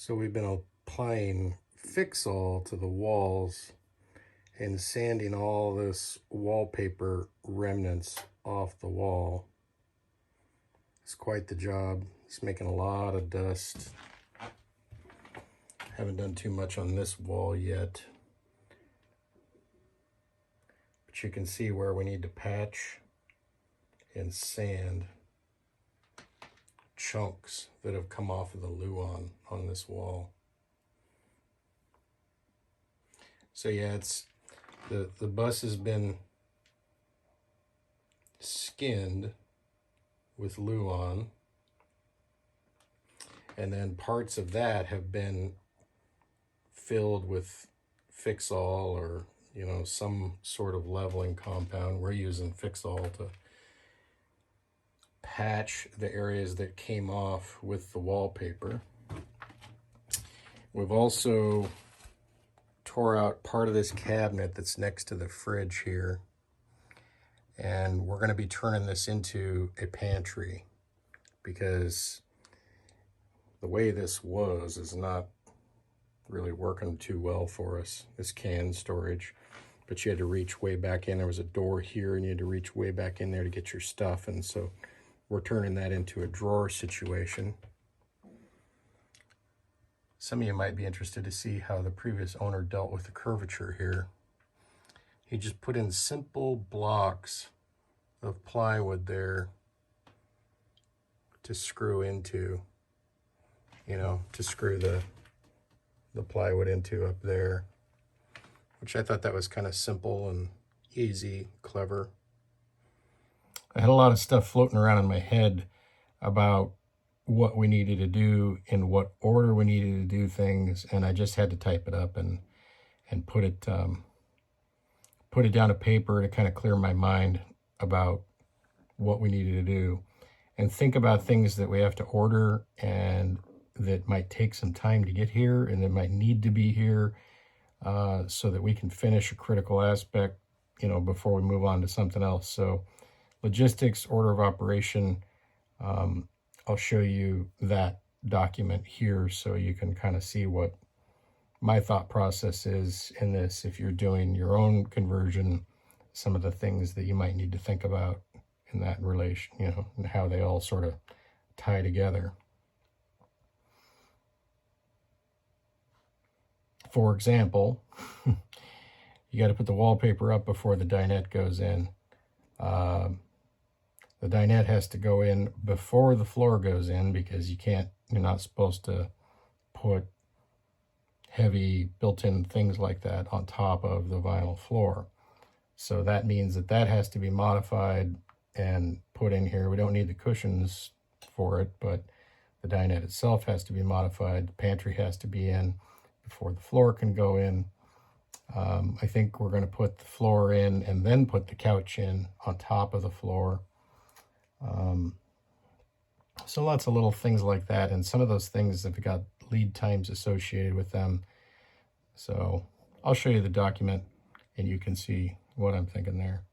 So we've been applying Fix-All to the walls and sanding all this wallpaper remnants off the wall. It's quite the job. It's making a lot of dust. Haven't done too much on this wall yet, but you can see where we need to patch and sand chunks that have come off of the luan on this wall. So yeah, it's the bus has been skinned with luan, and then parts of that have been filled with Fix-All or some sort of leveling compound. We're using Fix-All to patch the areas that came off with the wallpaper. We've also tore out part of this cabinet that's next to the fridge here, and we're going to be turning this into a pantry because the way this was is not really working too well for us, this can storage. But you had to reach way back in. There was a door here and you had to reach way back in there to get your stuff, and so we're turning that into a drawer situation. Some of you might be interested to see how the previous owner dealt with the curvature here. He just put in simple blocks of plywood there to screw into, to screw the plywood into up there, which I thought that was kind of simple and easy, clever. I had a lot of stuff floating around in my head about what we needed to do, in what order we needed to do things, and I just had to type it up and put it down to paper to kind of clear my mind about what we needed to do, and think about things that we have to order and that might take some time to get here and that might need to be here so that we can finish a critical aspect, before we move on to something else. So logistics, order of operation, I'll show you that document here so you can kind of see what my thought process is in this. If you're doing your own conversion, some of the things that you might need to think about in that relation, and how they all sort of tie together. For example, you got to put the wallpaper up before the dinette goes in. The dinette has to go in before the floor goes in because you're not supposed to put heavy built-in things like that on top of the vinyl floor. So that means that has to be modified and put in here. We don't need the cushions for it, but the dinette itself has to be modified. The pantry has to be in before the floor can go in. I think we're going to put the floor in and then put the couch in on top of the floor. So lots of little things like that, and some of those things have got lead times associated with them. So I'll show you the document and you can see what I'm thinking there.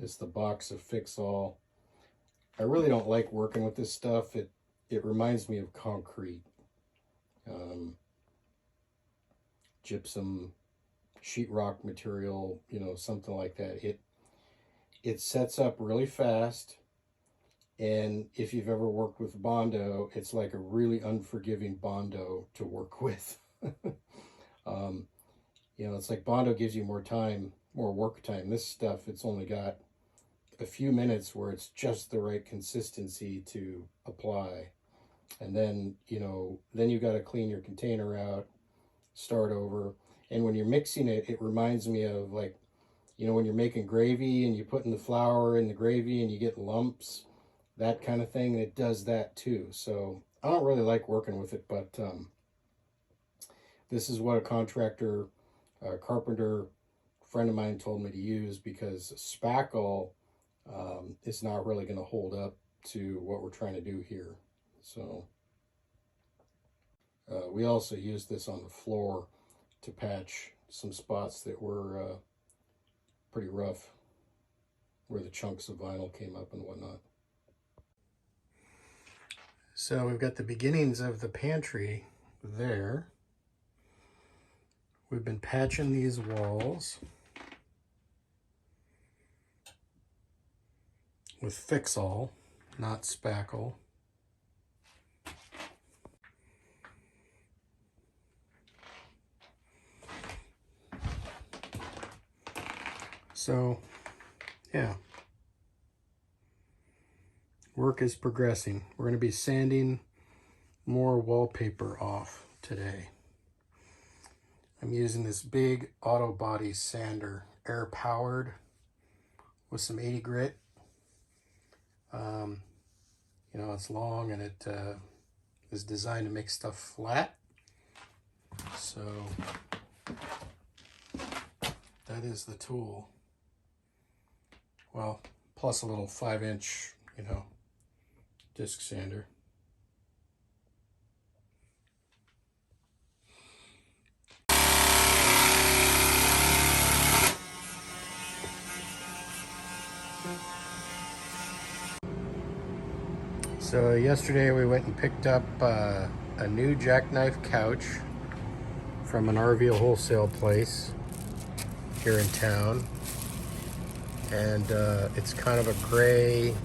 It's the box of Fix-All. I really don't like working with this stuff. It reminds me of concrete, gypsum, sheetrock material, something like that. It sets up really fast, and if you've ever worked with Bondo, it's like a really unforgiving Bondo to work with. It's like Bondo gives you more time, more work time. This stuff, it's only got a few minutes where it's just the right consistency to apply, and then then you got to clean your container out, start over. And when you're mixing it, it reminds me of, like, when you're making gravy and you put in the flour in the gravy and you get lumps, that kind of thing. It does that too. So I don't really like working with it, but This is what a contractor, carpenter friend of mine told me to use, because spackle is not really going to hold up to what we're trying to do here. So we also use this on the floor to patch some spots that were pretty rough, where the chunks of vinyl came up and whatnot. So we've got the beginnings of the pantry there. We've been patching these walls with Fix-All, not spackle. So, yeah. Work is progressing. We're going to be sanding more wallpaper off today. I'm using this big auto body sander, air powered, with some 80 grit. You know, it's long and it is designed to make stuff flat. So that is the tool. Well, plus a little 5-inch, you know, disc sander. So yesterday we went and picked up a new jackknife couch from an RV wholesale place here in town. And it's kind of a gray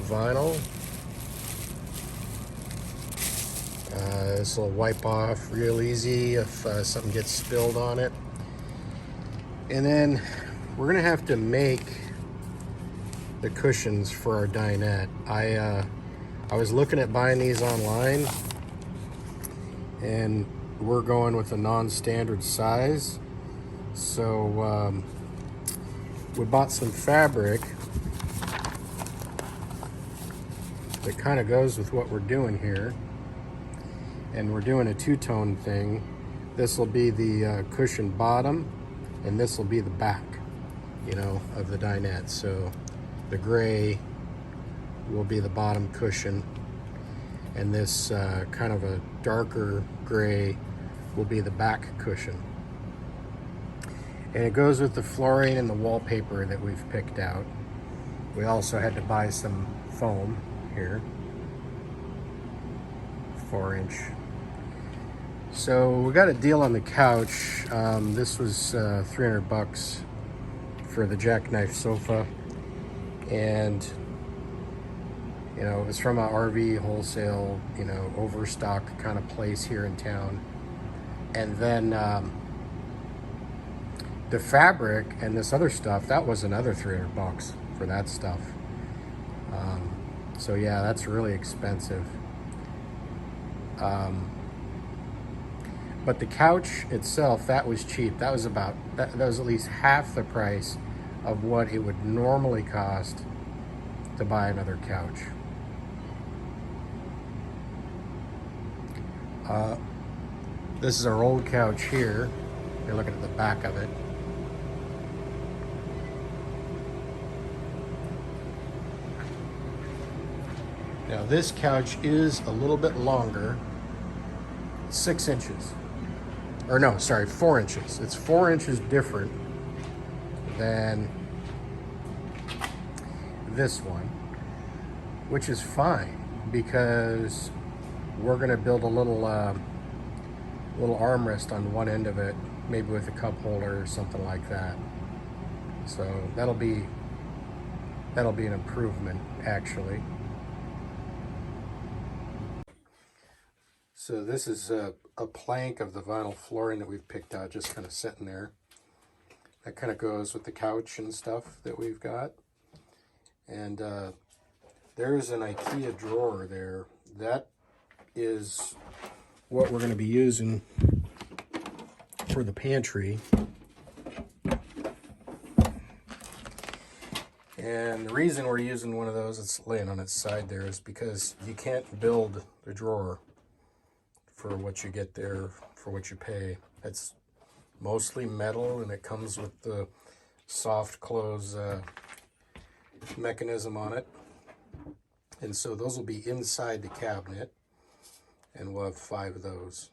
vinyl. This will wipe off real easy if something gets spilled on it. And then we're gonna have to make the cushions for our dinette. I was looking at buying these online, and we're going with a non-standard size. So we bought some fabric that kind of goes with what we're doing here. And we're doing a two-tone thing. This will be the cushion bottom, and this will be the back, you know, of the dinette. So the gray will be the bottom cushion, and this kind of a darker gray will be the back cushion. And it goes with the flooring and the wallpaper that we've picked out. We also had to buy some foam here, 4-inch. So we got a deal on the couch. This was 300 bucks for the jackknife sofa, and you know, it was from a RV wholesale, you know, overstock kind of place here in town. And then the fabric and this other stuff, that was another 300 bucks for that stuff. So yeah, that's really expensive. But the couch itself, that was cheap. That was about, that was at least half the price of what it would normally cost to buy another couch. This is our old couch here. You're looking at the back of it. Now this couch is a little bit longer, 6 inches. Or no, sorry, 4 inches. It's 4 inches different than this one, which is fine because we're gonna build a little armrest on one end of it, maybe with a cup holder or something like that. So that'll be an improvement, actually. So this is a plank of the vinyl flooring that we've picked out, just kind of sitting there. That kind of goes with the couch and stuff that we've got. And there's an IKEA drawer there. That is what we're going to be using for the pantry. And the reason we're using one of those, it's laying on its side there, is because you can't build the drawer for what you get there, for what you pay. It's mostly metal, and it comes with the soft close mechanism on it. And so those will be inside the cabinet, and we'll have 5 of those.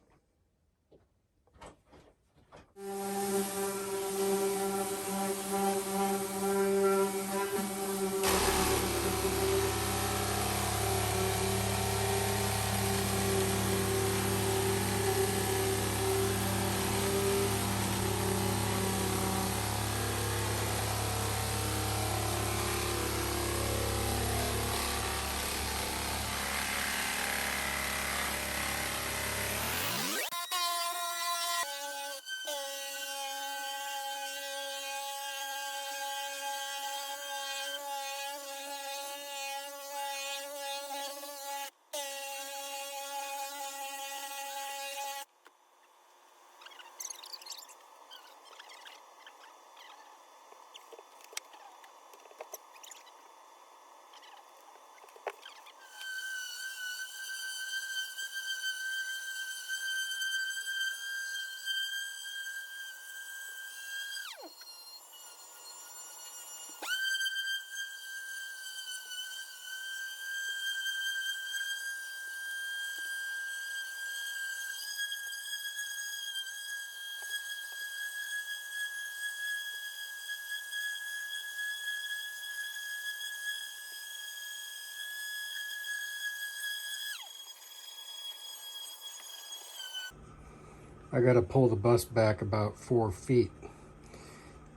I got to pull the bus back about 4 feet.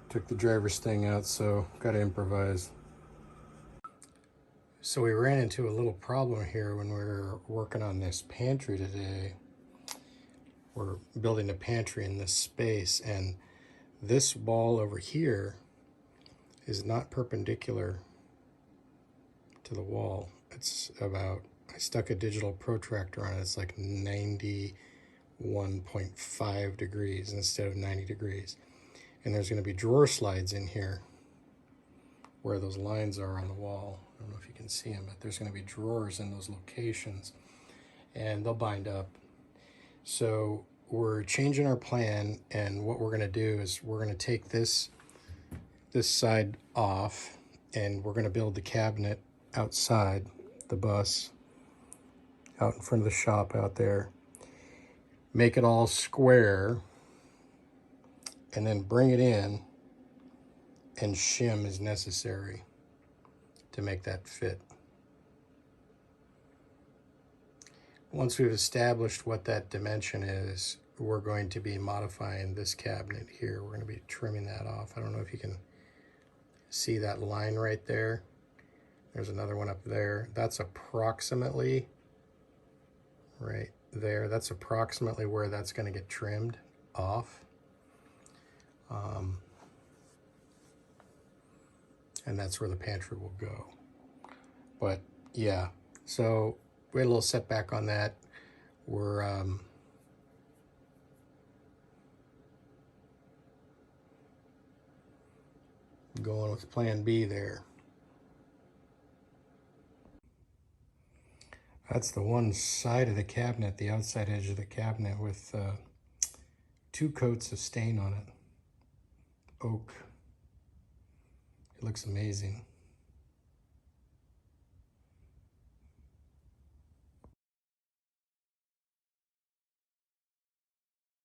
Took the driver's thing out, so got to improvise. So we ran into a little problem here when we were working on this pantry today. We're building a pantry in this space, and this wall over here is not perpendicular to the wall. It's about, I stuck a digital protractor on it, it's like 91.5 degrees instead of 90 degrees. And there's going to be drawer slides in here where those lines are on the wall. I don't know if you can see them, but there's going to be drawers in those locations, and they'll bind up. So we're changing our plan, and what we're going to do is we're going to take this side off, and we're going to build the cabinet outside the bus, out in front of the shop out there, make it all square, and then bring it in and shim as necessary to make that fit. Once we've established what that dimension is, we're going to be modifying this cabinet here. We're going to be trimming that off. I don't know if you can see that line right there. There's another one up there. That's approximately right there. That's approximately where that's going to get trimmed off. And that's where the pantry will go. But yeah, so we had a little setback on that. We're going with plan B there. That's the one side of the cabinet, the outside edge of the cabinet, with 2 coats of stain on it. Oak. It looks amazing.